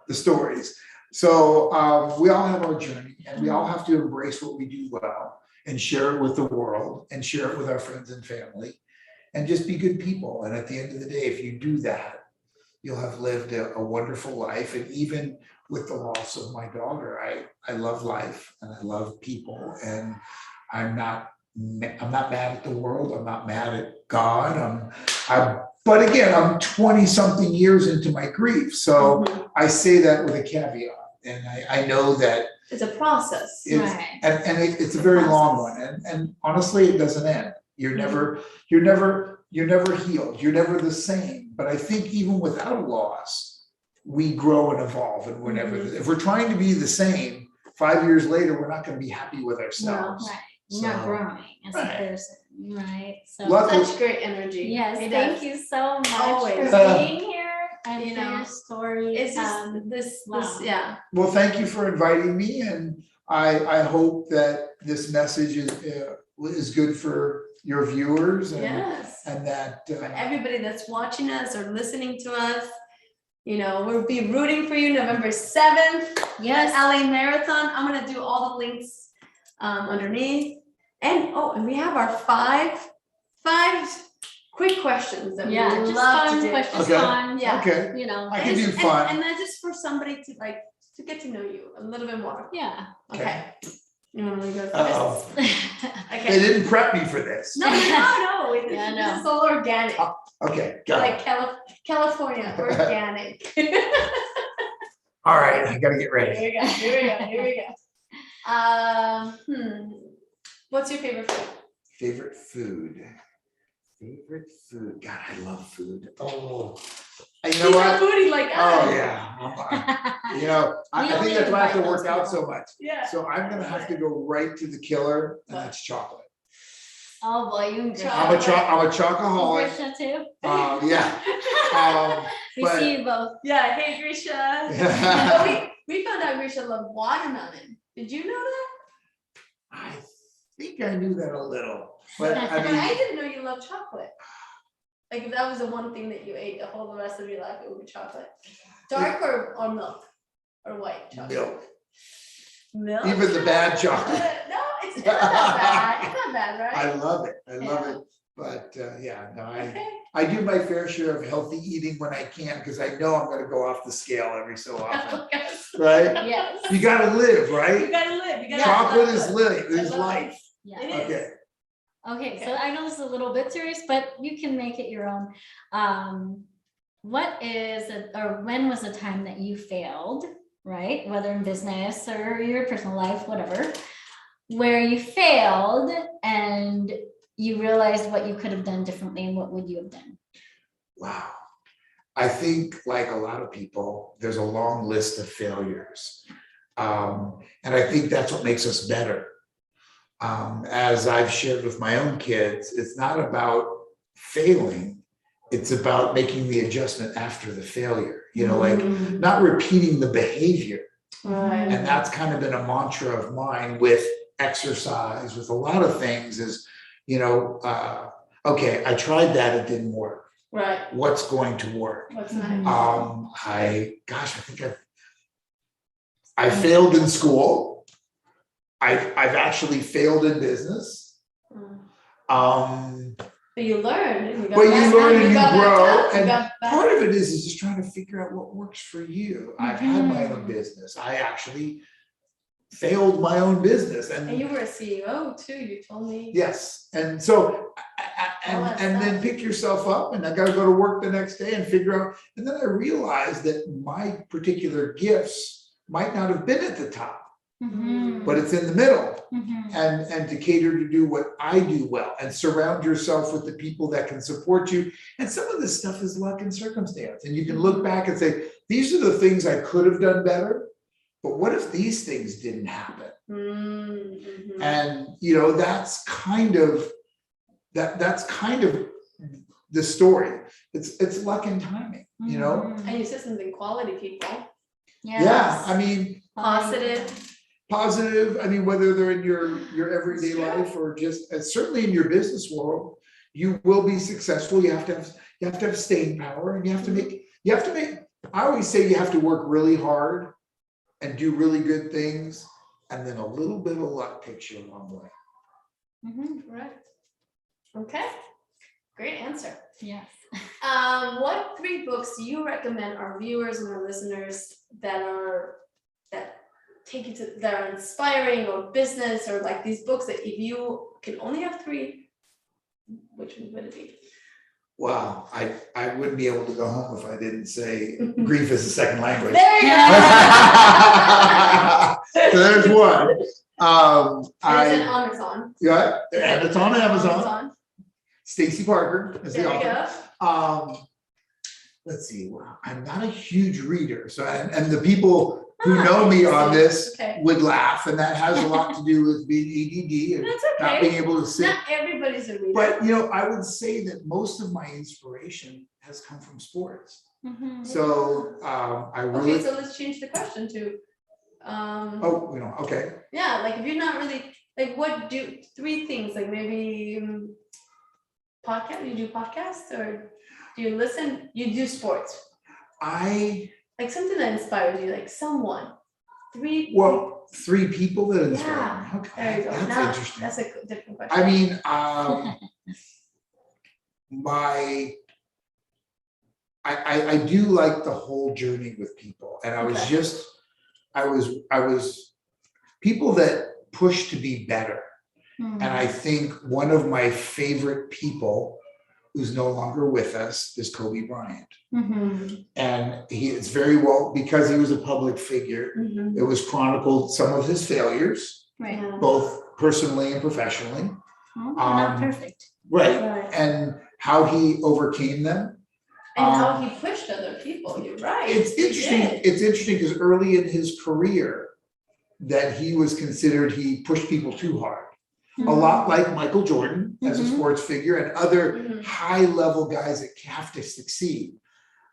the stories. So we all have our journey, and we all have to embrace what we do well and share it with the world and share it with our friends and family and just be good people. And at the end of the day, if you do that, you'll have lived a wonderful life. And even with the loss of my daughter, I love life and I love people, and I'm not mad at the world. I'm not mad at God. But again, I'm 20 something years into my grief. So I say that with a caveat. And I know that it's a process. Right. And it's a very long one. And honestly, it doesn't end. You're never healed. You're never the same. But I think even without a loss, we grow and evolve. And if we're trying to be the same, 5 years later, we're not going to be happy with ourselves. Right. You're not growing as a person, right? So such great energy. Yes, thank you so much Always. for being here and for your story. It's just this, yeah. Well, thank you for inviting me, and I hope that this message is good for your viewers, and that for everybody that's watching us or listening to us. We'll be rooting for you November 7th. Yes, LA Marathon. I'm gonna do all the links underneath. And we have our five quick questions that we would love to do. Questions, Okay. fun, Okay. I can do fun. And that's just for somebody to get to know you a little bit more. Yeah. Okay. You want to go Uh-oh. first? They Okay. didn't prep me for this. No. This is all organic. Okay, got it. Like California, organic. All right, I gotta get ready. Here we go. What's your favorite food? Favorite food. God, I love food. Oh, you know He's what? a foodie like us. Oh yeah. I think that's why I have to work out so much. Yeah. So I'm gonna have to go right to the killer, and that's chocolate. Oh boy, you I'm a chocoholic. Grisha too. Yeah. We see you both. Yeah. Hey, Grisha. we found out Grisha loved watermelon. Did you know that? I think I knew that a little, but I But mean, I didn't know you loved chocolate. Like if that was the one thing that you ate the whole rest of your life, it would be chocolate. Dark or milk or white chocolate. Milk. Even the bad chocolate. No, it's not that bad. It's not bad, right? I love it. But I do my fair share of healthy eating when I can, because I know I'm gonna go off the scale every so often, right? Yes. You gotta live, right? You gotta live. Chocolate is life. Yeah. It is. Okay. Okay, so I know this is a little bit serious, but you can make it your own. When was a time that you failed, right? Whether in business or your personal life, whatever, where you failed and you realized what you could have done differently, and what would you have done? Wow. I think, like a lot of people, there's a long list of failures. And I think that's what makes us better. As I've shared with my own kids, it's not about failing, it's about making the adjustment after the failure, like not repeating the behavior. Right. And that's kind of been a mantra of mine with exercise, with a lot of things is, okay, I tried that, it didn't work. Right. What's going to work? What's nice? I think I failed in school. I've actually failed in business. But you learned. But you learn and you grow. And back part of it is just trying to figure out what works for you. I've had my own business. I actually failed my own business. And you were a CEO too, you told me. Yes. And so, and then pick yourself up, and I got to go to work the next day and figure out. And then I realized that my particular gifts might not have been at the top. But it's in the middle, and to cater to do what I do well, and surround yourself with the people that can support you. And some of this stuff is luck and circumstance, and you can look back and say, these are the things I could have done better, but what if these things didn't happen? And that's kind of the story. It's luck and timing, And you said something, quality people. Yes. Yeah, I mean, Positive. positive. I mean, whether they're in your everyday life or just certainly in your business world, you will be successful. You have to have staying power, and you have to make. I always say you have to work really hard and do really good things, and then a little bit of luck takes you a long way. Right. Okay. Great answer. Yes. What 3 books do you recommend our viewers and our listeners that take you to that are inspiring, or business, or like these books that if you can only have 3, which one would it be? Wow, I wouldn't be able to go home if I didn't say grief is a second language. There you go. So there's one. It's on Amazon. Yeah, and it's on Amazon. Stacey Parker is the There you author. Let's see. Wow, I'm not a huge reader, so and the people who know me on this would laugh, and that has a lot to do with being ADD and That's not being able to sit. Not everybody's a reader. But I would say that most of my inspiration has come from sports. So I really. Okay, so let's change the question to. Okay. Yeah, like if you're not really like, what do 3 things, like maybe podcast? You do podcasts, or do you listen? You do sports. Like something that inspires you, like someone. 3. Well, 3 people that inspire me. Yeah. Okay, There you go. that's Now, interesting. that's a different question. I mean, I do like the whole journey with people, and I was people that push to be better. And I think one of my favorite people who's no longer with us is Kobe Bryant. And he is very well, because he was a public figure, it was chronicled some of his failures, Right. both personally and professionally. Not perfect. Right. And how he overcame them. And how he pushed other people. You're right. It's interesting. It's interesting because early in his career that he was considered, he pushed people too hard. A lot like Michael Jordan as a sports figure, and other high level guys that have to succeed.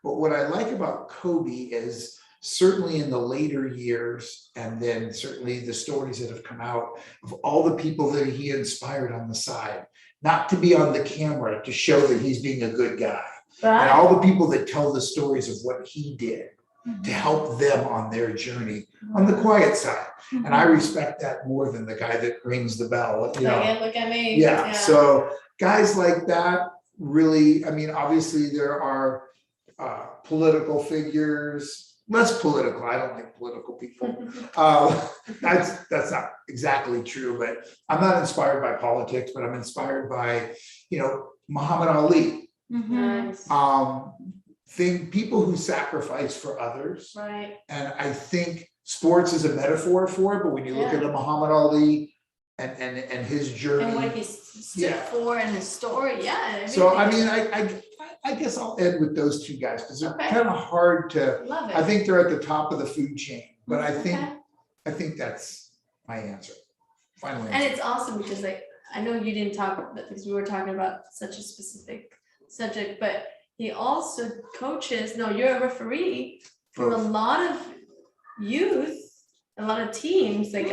But what I like about Kobe is certainly in the later years, and then certainly the stories that have come out of all the people that he inspired on the side, not to be on the camera, to show that he's being a good guy. Right. And all the people that tell the stories of what he did to help them on their journey on the quiet side. And I respect that more than the guy that rings the bell. Look at me. Yeah. So guys like that really, I mean, obviously there are political figures, less political. I don't like political people. That's not exactly true, but I'm not inspired by politics, but I'm inspired by, Muhammad Ali. Nice. People who sacrifice for others. Right. And I think sports is a metaphor for it, but when you look at a Muhammad Ali and his journey. And what he stood for and his story, So I mean, I guess I'll end with those 2 guys because they're kind of hard to. Love it. I think they're at the top of the food chain, but I think that's my answer. Final answer. And it's awesome because, like, I know you didn't talk about, because we were talking about such a specific subject, but he also coaches. No, you're a referee for a lot of youth, a lot of teams. Like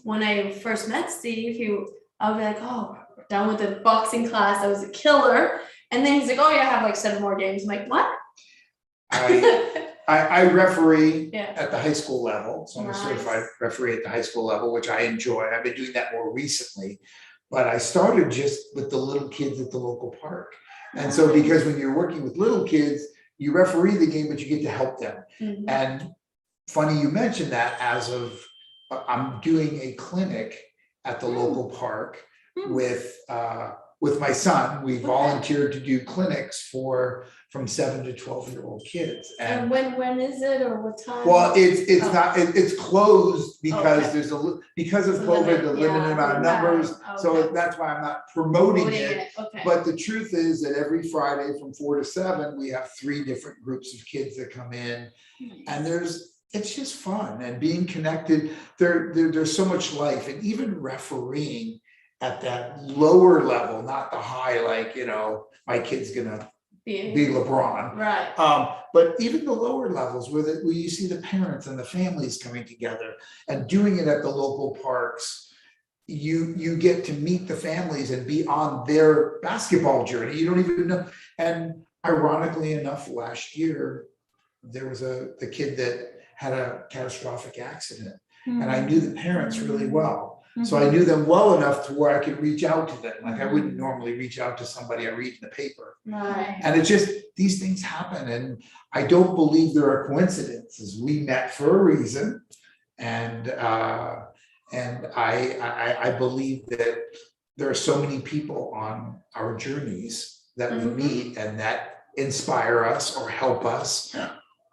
when I first met Steve, I was like, "Oh, done with the boxing class. I was a killer." And then he's like, "Oh yeah, I have like 7 more games." I'm like, "What?" I referee at the high school level, so I'm a certified referee at the high school level, which I enjoy. I've been doing that more recently, but I started just with the little kids at the local park. And so because when you're working with little kids, you referee the game, but you get to help them. And funny you mentioned that, I'm doing a clinic at the local park with my son. We volunteered to do clinics from 7 to 12-year-old kids. And when is it, or what time? Well, it's closed because because of COVID, the limited amount of numbers. So that's why I'm not promoting it. But the truth is that every Friday from 4 to 7, we have 3 different groups of kids that come in, and it's just fun and being connected. There's so much life, and even refereeing at that lower level, not the high, like, my kid's gonna be LeBron. Right. But even the lower levels where you see the parents and the families coming together and doing it at the local parks, you get to meet the families and be on their basketball journey. You don't even know. And ironically enough, last year, there was the kid that had a catastrophic accident. And I knew the parents really well. So I knew them well enough to where I could reach out to them. Like I wouldn't normally reach out to somebody I read in the paper. Right. And it's just, these things happen. And I don't believe there are coincidences. We met for a reason. And I believe that there are so many people on our journeys that we meet and that inspire us or help us,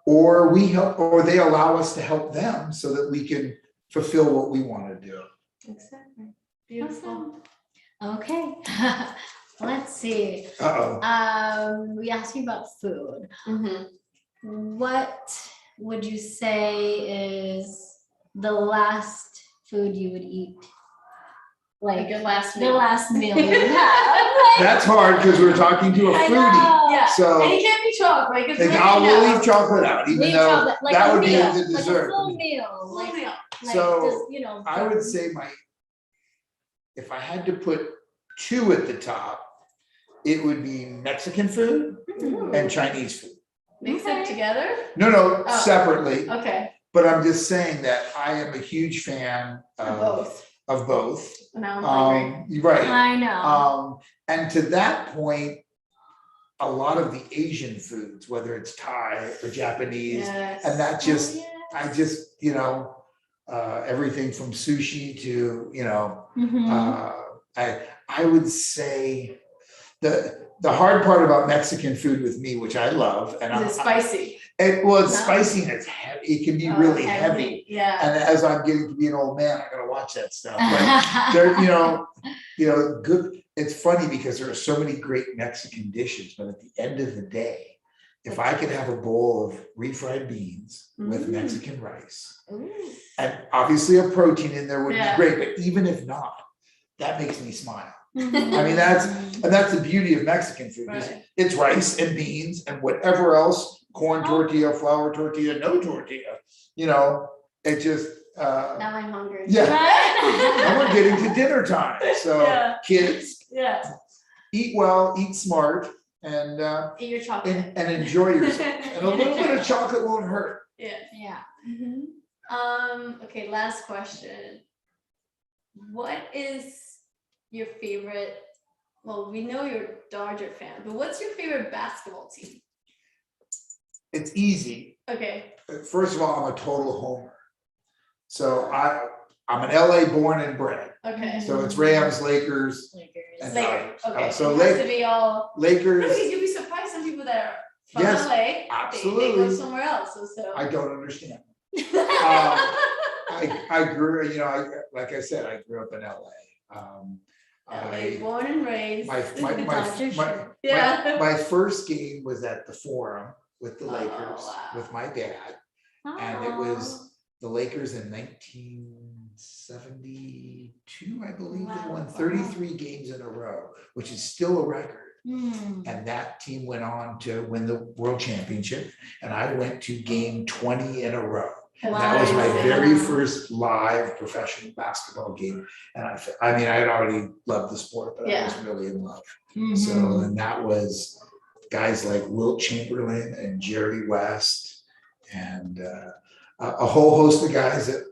or we help, or they allow us to help them so that we can fulfill what we want to do. Exactly. Beautiful. Awesome. Okay. Let's see. We asked you about food. What would you say is the last food you would eat? Like your last the meal. last meal you have. That's hard because we're talking to a I foodie. know. Yeah. So And it can't be chocolate. Because we'll leave chocolate out, even Leave though chocolate, like that a would be meal, the like a dessert. full meal, like So, just, you know. I would say if I had to put two at the top, it would be Mexican food and Chinese food. Mix it together? No, Oh. separately. Okay. But I'm just saying that I am a huge fan of both. Now I'm hungry. Right. I know. And to that point, a lot of the Asian foods, whether it's Thai or Japanese, and that just, I just, everything from sushi to, I would say the hard part about Mexican food with me, which I love, and Is it spicy? It's spicy and it's heavy. It can be really heavy. Yeah. And as I'm getting to be an old man, I gotta watch that stuff. But they're, good. It's funny because there are so many great Mexican dishes, but at the end of the day, if I could have a bowl of refried beans with Mexican rice, and obviously a protein in there would be great, but even if not, that makes me smile. I mean, that's the beauty of Mexican food. It's rice and beans and whatever else, corn tortilla, flour tortilla, no tortilla, it just, now I'm hungry. Yeah. And we're getting to dinner time. So kids, eat well, eat smart, and eat your chocolate and enjoy yourself. And a little bit of chocolate won't hurt. Yeah. Okay, last question. What is your favorite? Well, we know you're a Dodger fan, but what's your favorite basketball team? It's easy. Okay. First of all, I'm a total homer. So I'm an LA born and bred. Okay. So it's Rams, Lakers. And Lakers. Okay. So it has to be all Lakers. No, because you'd be surprised some people that are from Yes, LA. absolutely. They go somewhere else. So I don't understand. I grew, like I said, I grew up in LA. LA born and raised. My first game was at the Forum with the Lakers with my dad, and it was the Lakers in 1972, I believe. They won 33 games in a row, which is still a record. And that team went on to win the world championship, and I went to game 20 in a row. That was my very first live professional basketball game. And I mean, I had already loved the sport, but I was really in love. So, and that was guys like Wilt Chamberlain and Jerry West and a whole host of guys that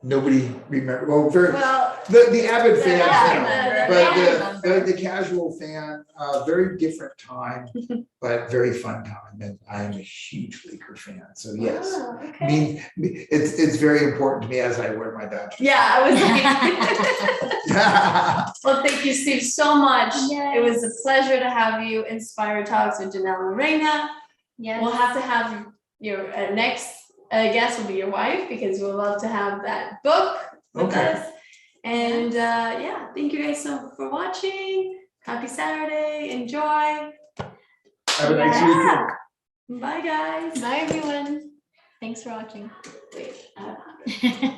nobody remember. Well, the avid fans, but the casual fan, very different time, but very fun time. And I am a huge Laker fan. So yes, I mean, it's very important to me as I wear my Dodgers. Yeah, I was Well, thank you, Steve, so much. Yes. It was a pleasure to have you. Inspire Talks with Janelle and Lorena. Yes. We'll have to have your next guest will be your wife, because we'll love to have that book with us. And thank you guys so for watching. Happy Saturday. Enjoy. Have a nice weekend. Bye, guys. Bye, everyone. Thanks for watching. Wait, I have 100.